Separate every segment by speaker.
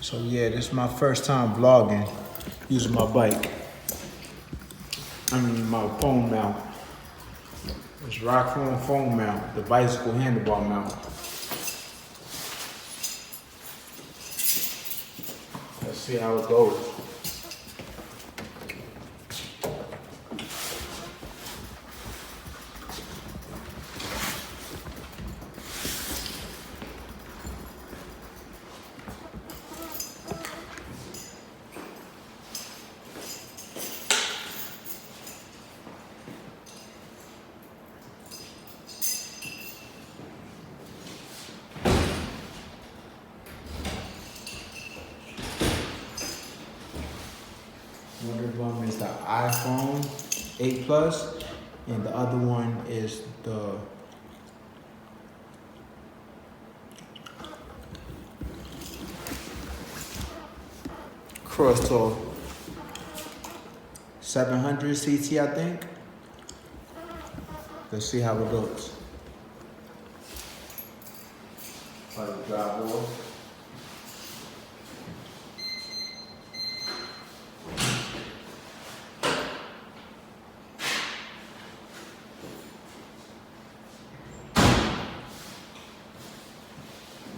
Speaker 1: So yeah, this is my first time vlogging using my bike. I mean my phone mount. It's Rokform phone mount, the bicycle handlebar mount. Let's see how it goes. One of them is the iPhone 8 Plus, and the other one is the Crosstour 700 CT, I think. Let's see how it looks. By the drive off.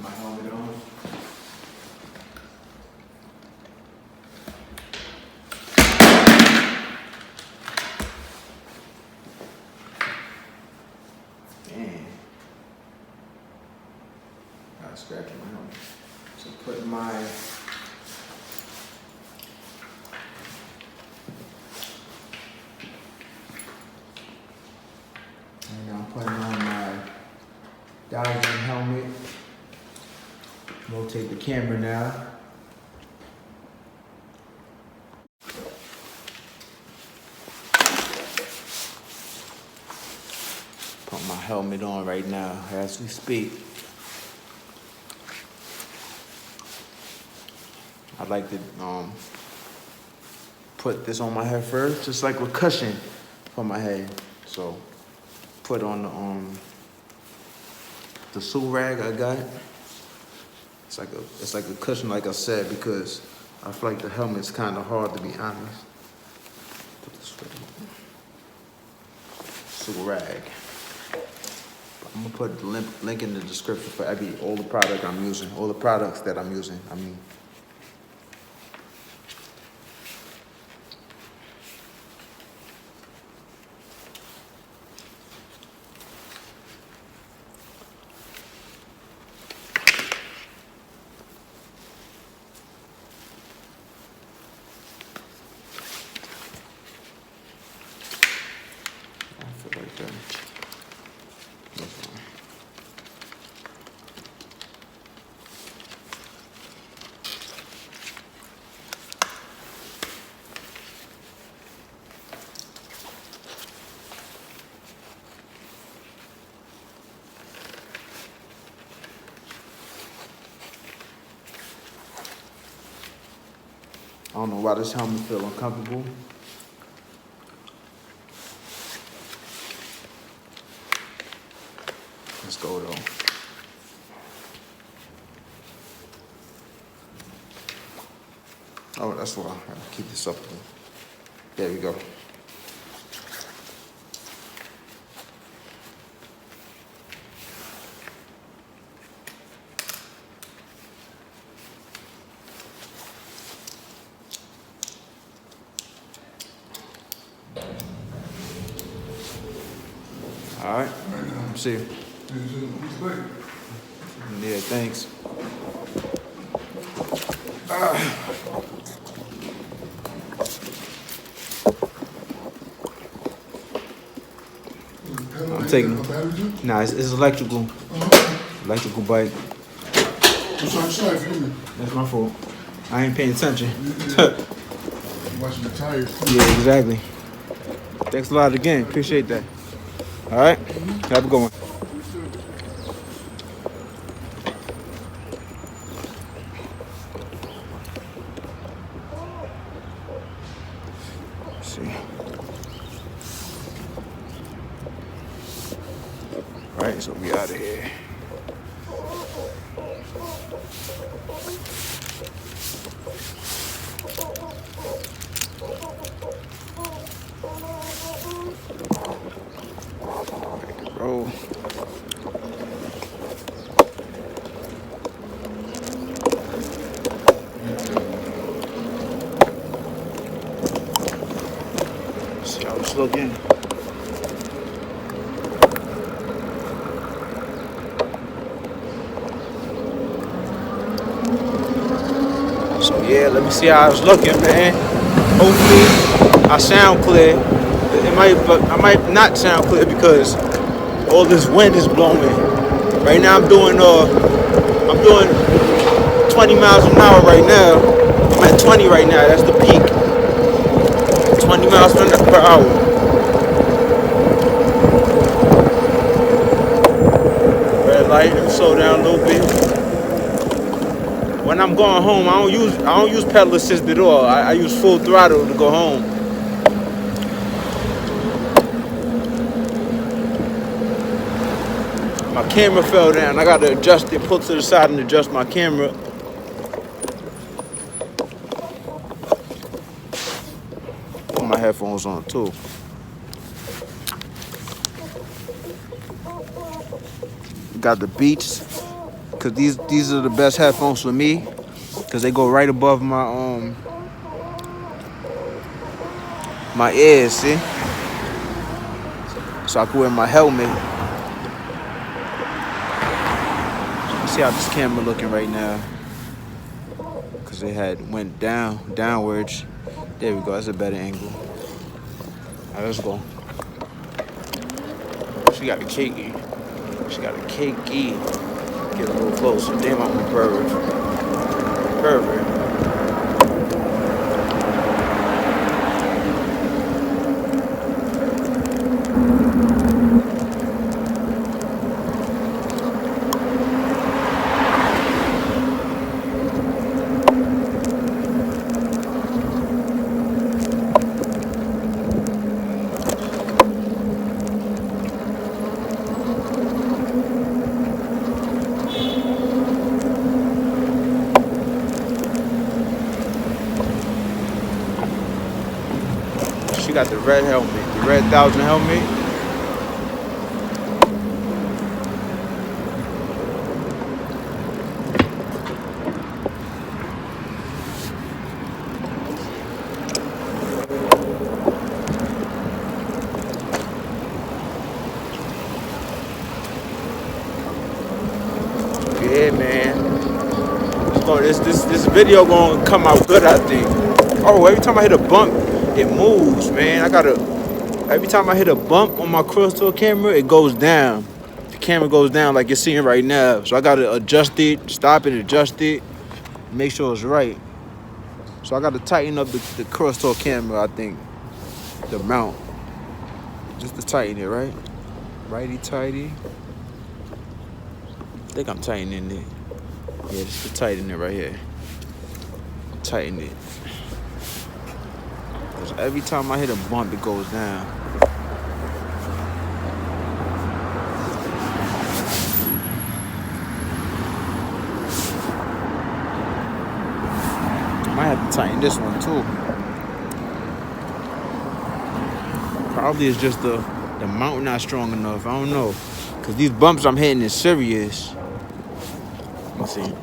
Speaker 1: My helmet on. Damn. Got scratching my helmet. So put my and I'm putting on my diving helmet. Rotate the camera now. Put my helmet on right now as we speak. I like to put this on my head first, just like a cushion for my head. So put on the suit rag I got. It's like a cushion, like I said, because I feel like the helmet's kind of hard, to be honest. Put this suit rag. I'm gonna put the link in the description for all the product I'm using, all the products that I'm using. I mean. Like that. I don't know why this helmet feels uncomfortable. Let's go though. Oh, that's why I gotta keep this up. There we go. All right. See you. Yeah, thanks. I'm taking. Nah, it's electrical. Electrical bike. That's my fault. I ain't paying attention.
Speaker 2: Watching the tires.
Speaker 1: Yeah, exactly. Thanks a lot again. Appreciate that. All right. Have a good one. Let's see. All right, so we out of here. Let's look in. So yeah, let me see how it's looking, man. Hopefully I sound clear. It might, but I might not sound clear because all this wind is blowing. Right now I'm doing 20 miles an hour right now. I'm at 20 right now. That's the peak. 20 miles per hour. Red light. Let me slow down a little bit. When I'm going home, I don't use pedal assist at all. I use full throttle to go home. My camera fell down. I gotta adjust it, pull to the side and adjust my camera. Put my headphones on too. Got the Beats, cause these are the best headphones for me, cause they go right above my my ears, see? So I can wear my helmet. See how this camera looking right now, cause it had went downwards. There we go. That's a better angle. All right, let's go. She got a cakey. She got a cakey. Get a little closer. Damn, I'm a pervert. Pervert. She got the red helmet, the red 1000 helmet. Yeah, man. This video gonna come out good, I think. Oh, every time I hit a bump, it moves, man. Every time I hit a bump on my Crosstour camera, it goes down. The camera goes down like you're seeing right now. So I gotta adjust it, stop it, adjust it, make sure it's right. So I gotta tighten up the Crosstour camera, I think. The mount. Just to tighten it, right? Righty-tighty. I think I'm tightening it. Yeah, just to tighten it right here. Tighten it. Because every time I hit a bump, it goes down. I might have to tighten this one too. Probably it's just the mount not strong enough. I don't know. Because these bumps I'm hitting is serious. Let's see.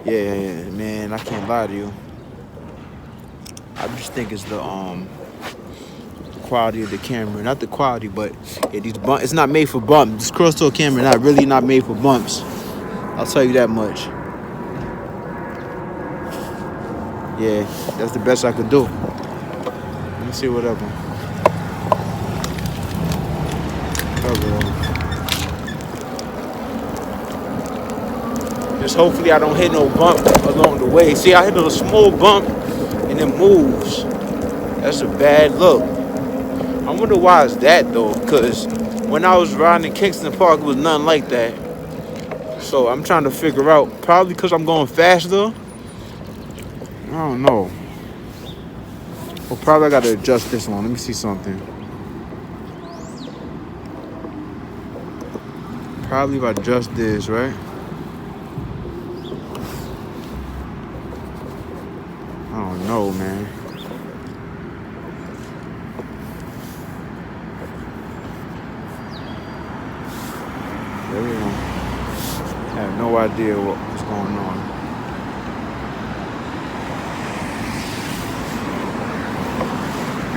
Speaker 1: Yeah, man, I can't lie to you. I just think it's the quality of the camera. Not the quality, but yeah, these bumps. It's not made for bumps. This Crosstour camera not made for bumps. I'll tell you that much. Yeah, that's the best I could do. Let me see whatever. Just hopefully I don't hit no bump along the way. See, I hit a small bump and it moves. That's a bad look. I wonder why it's that though, because when I was riding in Kingston Park, it was nothing like that. So I'm trying to figure out, probably because I'm going faster. I don't know. Well, probably I gotta adjust this one. Let me see something. Probably if I adjust this, right? I don't know, man. There we go. I have no idea what's going on.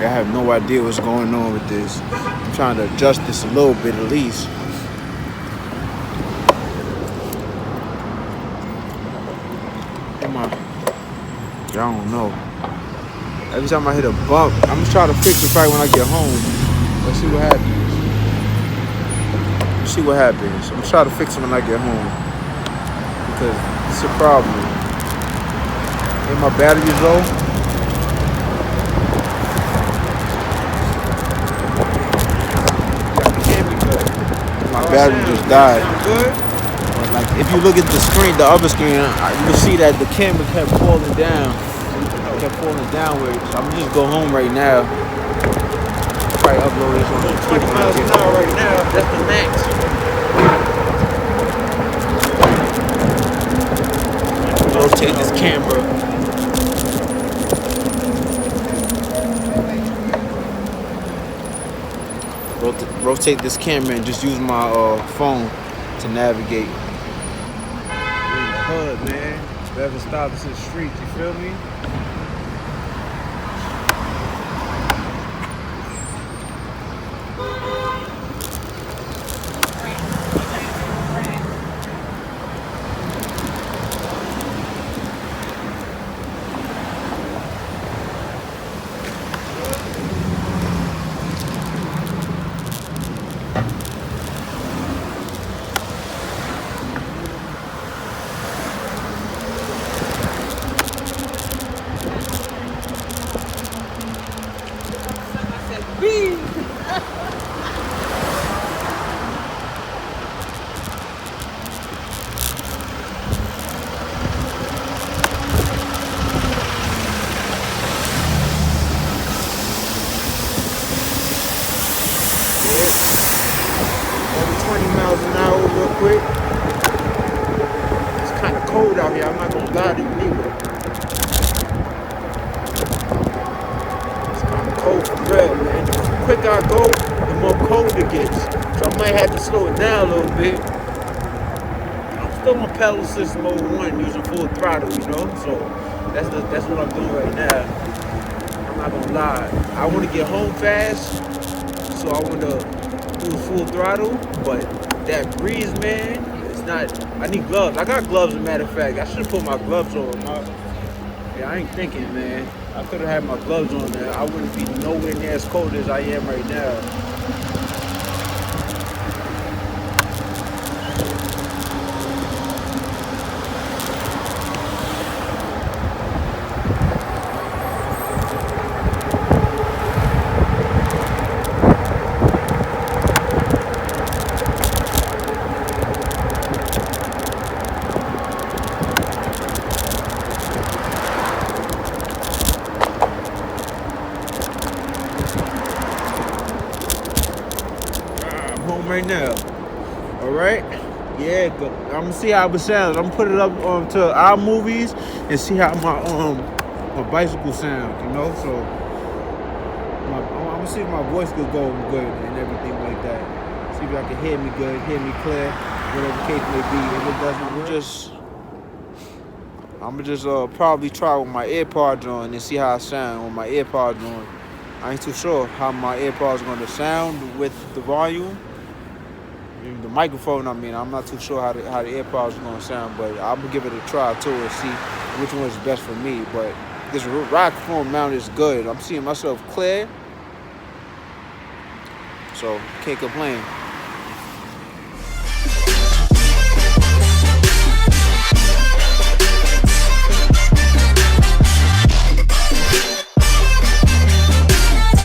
Speaker 1: I have no idea what's going on with this. I'm trying to adjust this a little bit at least. Come on. I don't know. Every time I hit a bump, I'm gonna try to fix it probably when I get home. Let's see what happens. See what happens. I'm gonna try to fix it when I get home. Because it's a problem. And my battery's low. My battery just died. But like if you look at the screen, the other screen, you can see that the camera kept falling down. It kept falling downwards. So I'm gonna just go home right now. Probably upload this on 20 miles an hour right now. That's the max. Rotate this camera. Rotate this camera and just use my phone to navigate. Hood, man. Never stop us in the streets, you feel me? Quick. It's kind of cold out here. I'm not gonna lie to you either. It's kind of cold for real, man. The quicker I go, the more cold it gets. So I might have to slow it down a little bit. I'm still on pedal assist mode 1 using full throttle, you know. So that's what I'm doing right now. I'm not gonna lie. I want to get home fast, so I want to do full throttle, but that breeze, man, it's not. I need gloves. I got gloves, as a matter of fact. I should have put my gloves on. Yeah, I ain't thinking, man. I could have had my gloves on there. I wouldn't be nowhere near as cold as I am right now. Home right now. All right. Yeah, I'm gonna see how it sounds. I'm gonna put it up to our movies and see how my bicycle sounds. You know, so I'm gonna see if my voice could go good and everything like that. See if y'all can hear me good, hear me clear, whatever the case may be. If it doesn't, I'm gonna just probably try with my AirPods on and see how I sound with my AirPods on. I ain't too sure how my AirPods are gonna sound with the volume. The microphone, I'm not too sure how the AirPods are gonna sound, but I'm gonna give it a try too and see which one is best for me. But this Rokform mount is good. I'm seeing myself clear, so can't complain.